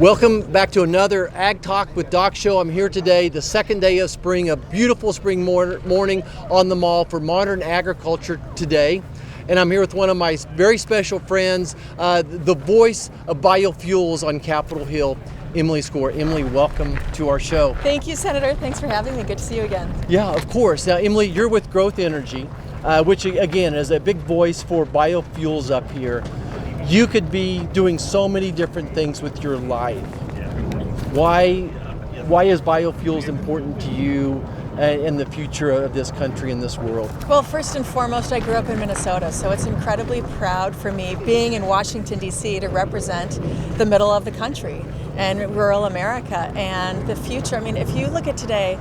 Welcome back to another Ag Talk with Doc show. I'm here today, the second day of spring, a beautiful spring morning on the mall for Modern Agriculture today. And I'm here with one of my very special friends, the voice of biofuels on Capitol Hill, Emily Skor. Emily, welcome to our show. Thank you, Senator. Thanks for having me. Good to see you again. Yeah, of course. Now, Emily, you're with Growth Energy, which again is a big voice for biofuels up here. You could be doing so many different things with your life. Why is biofuels important to you in the future of this country and this world? Well, first and foremost, I grew up in Minnesota, so it's incredibly proud for me being in Washington, D.C. to represent the middle of the country and rural America and the future. I mean, if you look at today,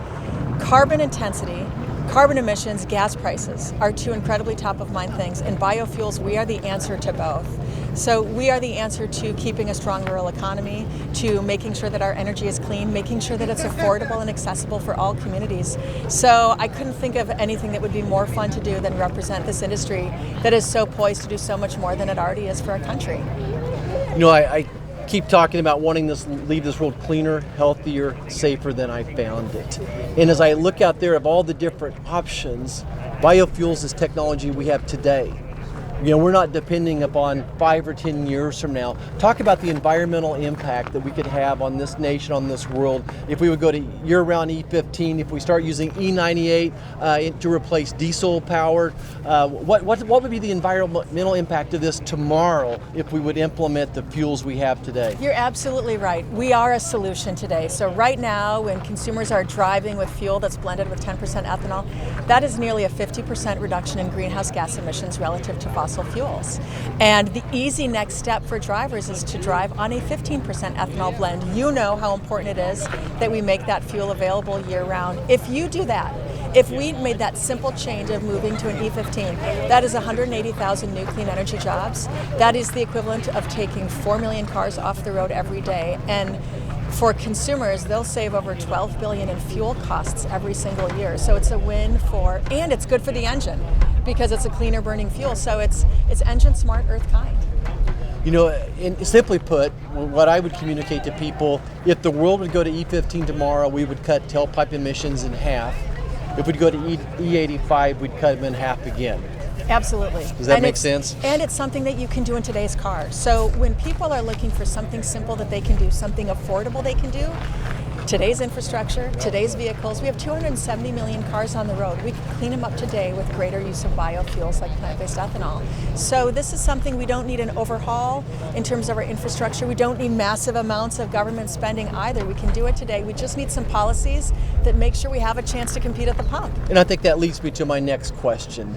carbon intensity, carbon emissions, gas prices are two incredibly top of mind things. In biofuels, we are the answer to both. So we are the answer to keeping a strong rural economy, to making sure that our energy is clean, making sure that it's affordable and accessible for all communities. So I couldn't think of anything that would be more fun to do than represent this industry that is so poised to do so much more than it already is for our country. You know, I keep talking about wanting to leave this world cleaner, healthier, safer than I found it. And as I look out there of all the different options, biofuels is technology we have today. You know, we're not depending upon 5 or 10 years from now. Talk about the environmental impact that we could have on this nation, on this world, if we would go to year-round E15, if we start using E98 to replace diesel-powered. What would be the environmental impact of this tomorrow if we would implement the fuels we have today? You're absolutely right. We are a solution today. So right now, when consumers are driving with fuel that's blended with 10% ethanol, that is nearly a 50% reduction in greenhouse gas emissions relative to fossil fuels. And the easy next step for drivers is to drive on a 15% ethanol blend. You know how important it is that we make that fuel available year-round. If you do that, if we made that simple change of moving to an E15, that is 180,000 new clean energy jobs. That is the equivalent of taking 4 million cars off the road every day. And for consumers, they'll save over $12 billion in fuel costs every single year. So it's a win and it's good for the engine because it's a cleaner burning fuel. So it's engine smart, earth kind. You know, simply put, what I would communicate to people, if the world would go to E15 tomorrow, we would cut tailpipe emissions in half. If we'd go to E85, we'd cut them in half again. Absolutely. Does that make sense? And it's something that you can do in today's car. So when people are looking for something simple that they can do, something affordable they can do, today's infrastructure, today's vehicles, we have 270 million cars on the road. We can clean them up today with greater use of biofuels like plant-based ethanol. So this is something we don't need an overhaul in terms of our infrastructure. We don't need massive amounts of government spending either. We can do it today. We just need some policies that make sure we have a chance to compete at the pump. And I think that leads me to my next question.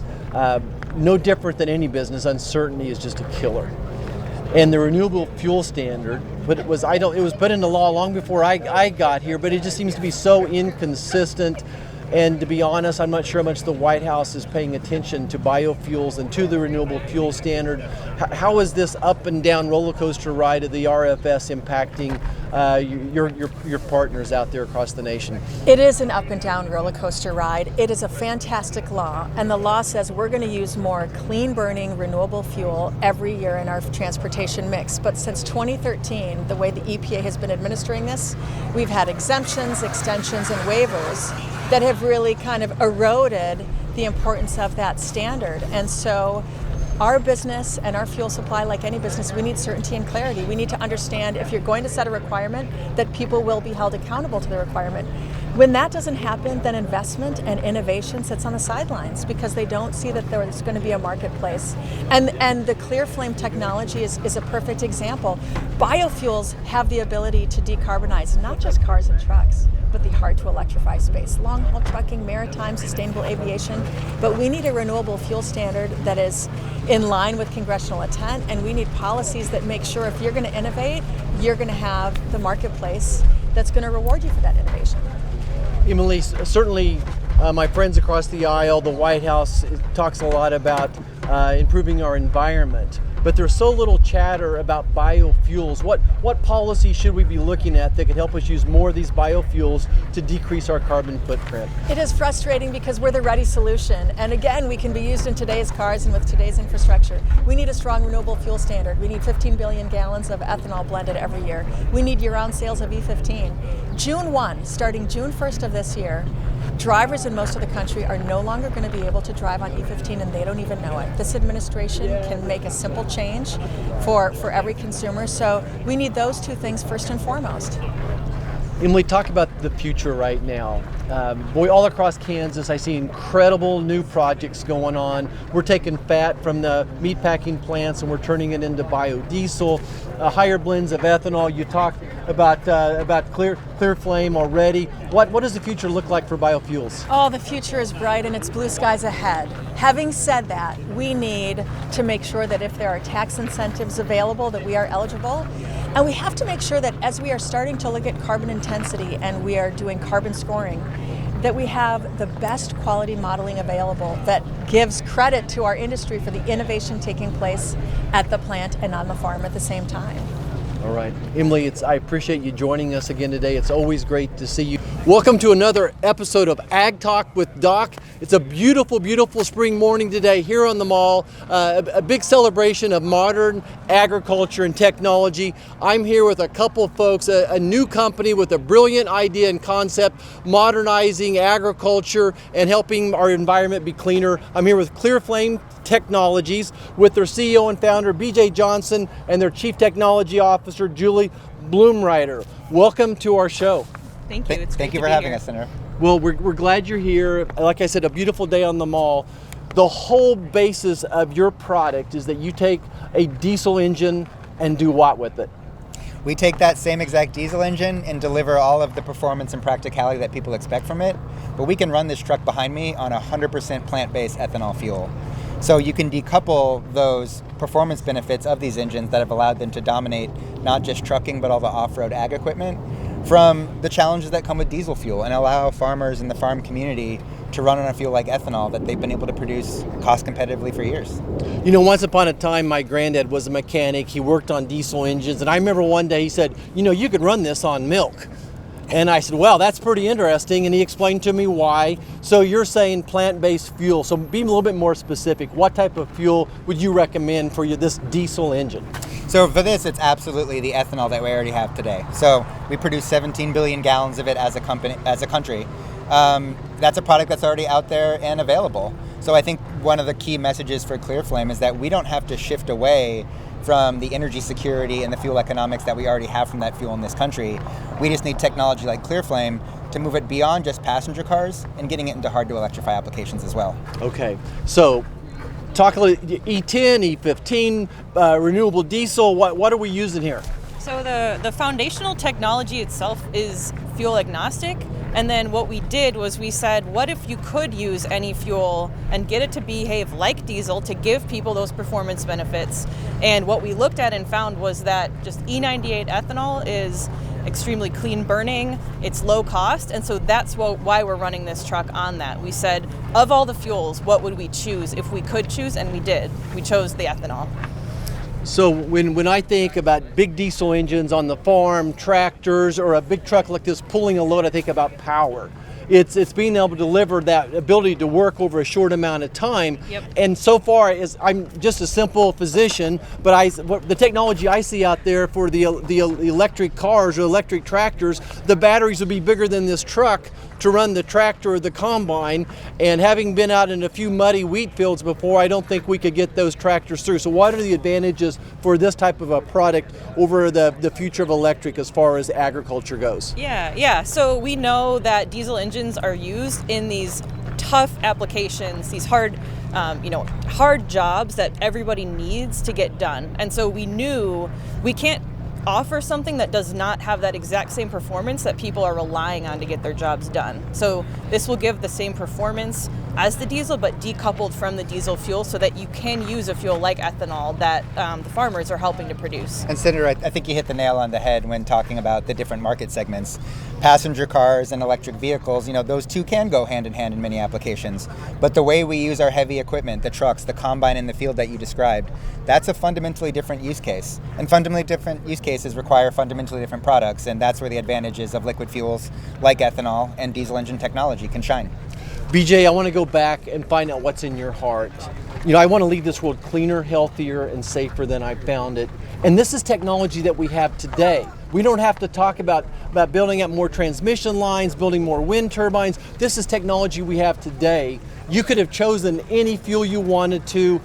No different than any business, uncertainty is just a killer. And the renewable fuel standard, but it was put into law long before I got here, but it just seems to be so inconsistent. And to be honest, I'm not sure how much the White House is paying attention to biofuels and to the renewable fuel standard. How is this up and down roller coaster ride of the RFS impacting your partners out there across the nation? It is an up and down roller coaster ride. It is a fantastic law, and the law says we're going to use more clean burning renewable fuel every year in our transportation mix. But since 2013, the way the EPA has been administering this, we've had exemptions, extensions, and waivers that have really kind of eroded the importance of that standard. And so our business and our fuel supply, like any business, we need certainty and clarity. We need to understand if you're going to set a requirement, that people will be held accountable to the requirement. When that doesn't happen, then investment and innovation sits on the sidelines because they don't see that there's going to be a marketplace. And the ClearFlame technology is a perfect example. Biofuels have the ability to decarbonize not just cars and trucks, but the hard to electrify space, long-haul trucking, maritime, sustainable aviation. But we need a renewable fuel standard that is in line with congressional intent, and we need policies that make sure if you're going to innovate, you're going to have the marketplace that's going to reward you for that innovation. Emily, certainly my friends across the aisle, the White House talks a lot about improving our environment. but there's so little chatter about biofuels. What policy should we be looking at that could help us use more of these biofuels to decrease our carbon footprint? It is frustrating because we're the ready solution. And again, we can be used in today's cars and with today's infrastructure. We need a strong renewable fuel standard. We need 15 billion gallons of ethanol blended every year. We need year-round sales of E15. June 1, starting June 1st of this year, drivers in most of the country are no longer going to be able to drive on E15 and they don't even know it. This administration can make a simple change for every consumer. So we need those two things first and foremost. Emily, talk about the future right now. Boy, all across Kansas, I see incredible new projects going on. We're taking fat from the meatpacking plants and we're turning it into biodiesel, higher blends of ethanol. You talked about ClearFlame already. What does the future look like for biofuels? Oh, the future is bright and it's blue skies ahead. Having said that, we need to make sure that if there are tax incentives available, that we are eligible. And we have to make sure that as we are starting to look at carbon intensity and we are doing carbon scoring, that we have the best quality modeling available that gives credit to our industry for the innovation taking place at the plant and on the farm at the same time. All right. Emily, I appreciate you joining us again today. It's always great to see you. Welcome to another episode of Ag Talk with Doc. It's a beautiful, beautiful spring morning today here on the mall. A big celebration of modern agriculture and technology. I'm here with a couple of folks, a new company with a brilliant idea and concept, modernizing agriculture and helping our environment be cleaner. I'm here with ClearFlame Technologies with their CEO and founder, BJ Johnson, and their Chief Technology Officer, Julie Bloomrider. Welcome to our show. Thank you. Thank you for having us, Senator. Well, we're glad you're here. Like I said, a beautiful day on the mall. The whole basis of your product is that you take a diesel engine and do what with it? We take that same exact diesel engine and deliver all of the performance and practicality that people expect from it, but we can run this truck behind me on 100% plant-based ethanol fuel. So you can decouple those performance benefits of these engines that have allowed them to dominate not just trucking but all the off-road ag equipment from the challenges that come with diesel fuel and allow farmers in the farm community to run on a fuel like ethanol that they've been able to produce cost competitively for years. You know, once upon a time, my granddad was a mechanic. He worked on diesel engines, and I remember one day he said, you know, you could run this on milk. And I said, well, that's pretty interesting. And he explained to me why. So you're saying plant-based fuel. So be a little bit more specific. What type of fuel would you recommend for this diesel engine? So for this, it's absolutely the ethanol that we already have today. So we produce 17 billion gallons of it as a country. That's a product that's already out there and available. So I think one of the key messages for ClearFlame is that we don't have to shift away from the energy security and the fuel economics that we already have from that fuel in this country. We just need technology like ClearFlame to move it beyond just passenger cars and getting it into hard to electrify applications as well. Okay, so talk a little E10, E15, renewable diesel, what are we using here? So the foundational technology itself is fuel agnostic. And then what we did was we said, what if you could use any fuel and get it to behave like diesel to give people those performance benefits? And what we looked at and found was that just E98 ethanol is extremely clean burning, it's low cost, and so that's why we're running this truck on that. We said, of all the fuels, what would we choose if we could choose? And we did. We chose the ethanol. So when I think about big diesel engines on the farm, tractors, or a big truck like this pulling a load, I think about power. It's being able to deliver that ability to work over a short amount of time. Yep. And so far, I'm just a simple physician, but the technology I see out there for the electric cars or electric tractors, the batteries would be bigger than this truck to run the tractor or the combine. And having been out in a few muddy wheat fields before, I don't think we could get those tractors through. So what are the advantages for this type of a product over the future of electric as far as agriculture goes? Yeah. So we know that diesel engines are used in these tough applications, these hard jobs that everybody needs to get done. And so we knew we can't offer something that does not have that exact same performance that people are relying on to get their jobs done. So this will give the same performance as the diesel, but decoupled from the diesel fuel so that you can use a fuel like ethanol that the farmers are helping to produce. And Senator, I think you hit the nail on the head when talking about the different market segments. Passenger cars and electric vehicles, those two can go hand in hand in many applications. But the way we use our heavy equipment, the trucks, the combine in the field that you described, that's a fundamentally different use case. And fundamentally different use cases require fundamentally different products, and that's where the advantages of liquid fuels like ethanol and diesel engine technology can shine. BJ, I want to go back and find out what's in your heart. I want to leave this world cleaner, healthier, and safer than I found it. And this is technology that we have today. We don't have to talk about building up more transmission lines, building more wind turbines. This is technology we have today. You could have chosen any fuel you wanted to.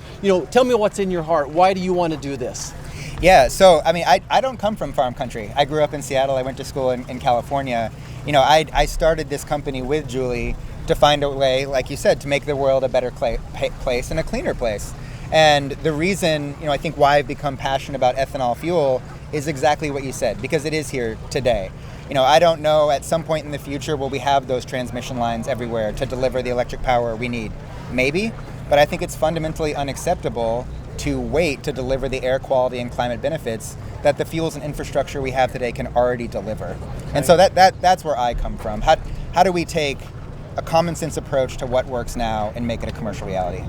Tell me what's in your heart. Why do you want to do this? Yeah, so I don't come from farm country. I grew up in Seattle. I went to school in California. I started this company with Julie to find a way, like you said, to make the world a better place and a cleaner place. And the reason, I think why I've become passionate about ethanol fuel is exactly what you said, because it is here today. I don't know, at some point in the future, will we have those transmission lines everywhere to deliver the electric power we need? Maybe, but I think it's fundamentally unacceptable to wait to deliver the air quality and climate benefits that the fuels and infrastructure we have today can already deliver. Okay. And so that's where I come from. How do we take a common sense approach to what works now and make it a commercial reality?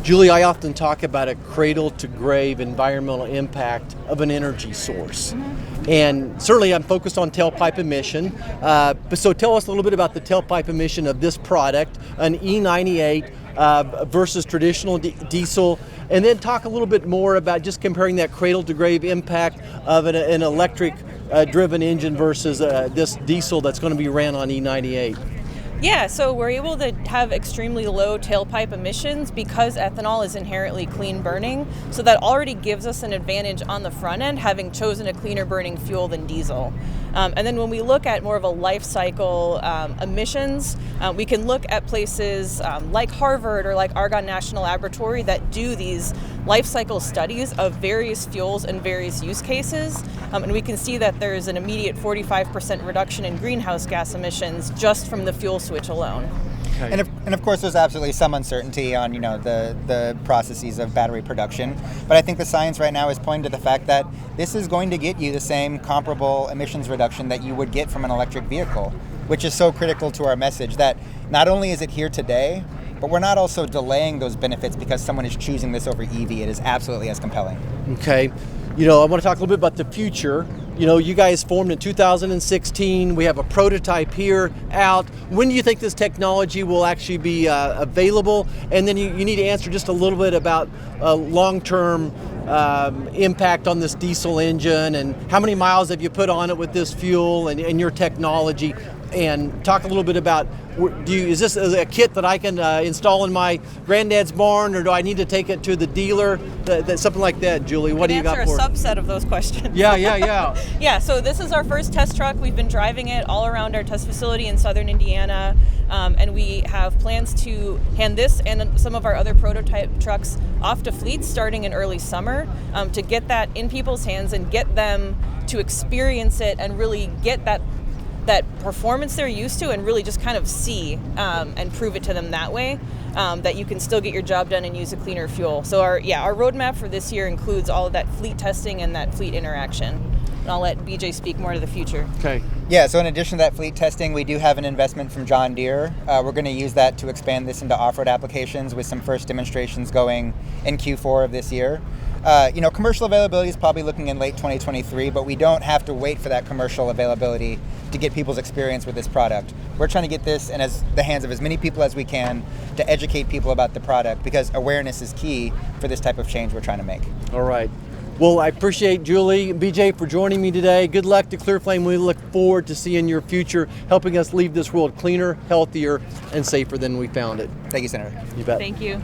Julie, I often talk about a cradle to grave environmental impact of an energy source. And certainly I'm focused on tailpipe emission. So tell us a little bit about the tailpipe emission of this product, an E98 versus traditional diesel. And then talk a little bit more about just comparing that cradle to grave impact of an electric driven engine versus this diesel that's going to be ran on E98. Yeah, so we're able to have extremely low tailpipe emissions because ethanol is inherently clean burning. So that already gives us an advantage on the front end, having chosen a cleaner burning fuel than diesel. And then when we look at more of a life cycle emissions, we can look at places like Harvard or like Argonne National Laboratory that do these life cycle studies of various fuels and various use cases. And we can see that there's an immediate 45% reduction in greenhouse gas emissions just from the fuel switch alone. Okay. And of course, there's absolutely some uncertainty on the processes of battery production, but I think the science right now is pointing to the fact that this is going to get you the same comparable emissions reduction that you would get from an electric vehicle, which is so critical to our message that not only is it here today, but we're not also delaying those benefits because someone is choosing this over EV. It is absolutely as compelling. Okay. I want to talk a little bit about the future. You guys formed in 2016. We have a prototype here out. When do you think this technology will actually be available? And then you need to answer just a little bit about long-term impact on this diesel engine and how many miles have you put on it with this fuel and your technology. And talk a little bit about, is this a kit that I can install in my granddad's barn, or do I need to take it to the dealer? Something like that, Julie. What do you got for a subset of those questions. Yeah. Yeah, so this is our first test truck. We've been driving it all around our test facility in southern Indiana, and we have plans to hand this and some of our other prototype trucks off to fleets starting in early summer to get that in people's hands and get them to experience it and really get that performance they're used to and really just kind of see and prove it to them that way, that you can still get your job done and use a cleaner fuel. So our roadmap for this year includes all of that fleet testing and that fleet interaction. And I'll let BJ speak more to the future. Okay. Yeah, so in addition to that fleet testing, we do have an investment from John Deere. We're going to use that to expand this into off-road applications with some first demonstrations going in Q4 of this year. Commercial availability is probably looking in late 2023, but we don't have to wait for that commercial availability to get people's experience with this product. We're trying to get this in the hands of as many people as we can to educate people about the product, because awareness is key for this type of change we're trying to make. All right. Well, I appreciate Julie and BJ for joining me today. Good luck to ClearFlame. We look forward to seeing your future, helping us leave this world cleaner, healthier, and safer than we found it. Thank you, Senator. You bet. Thank you.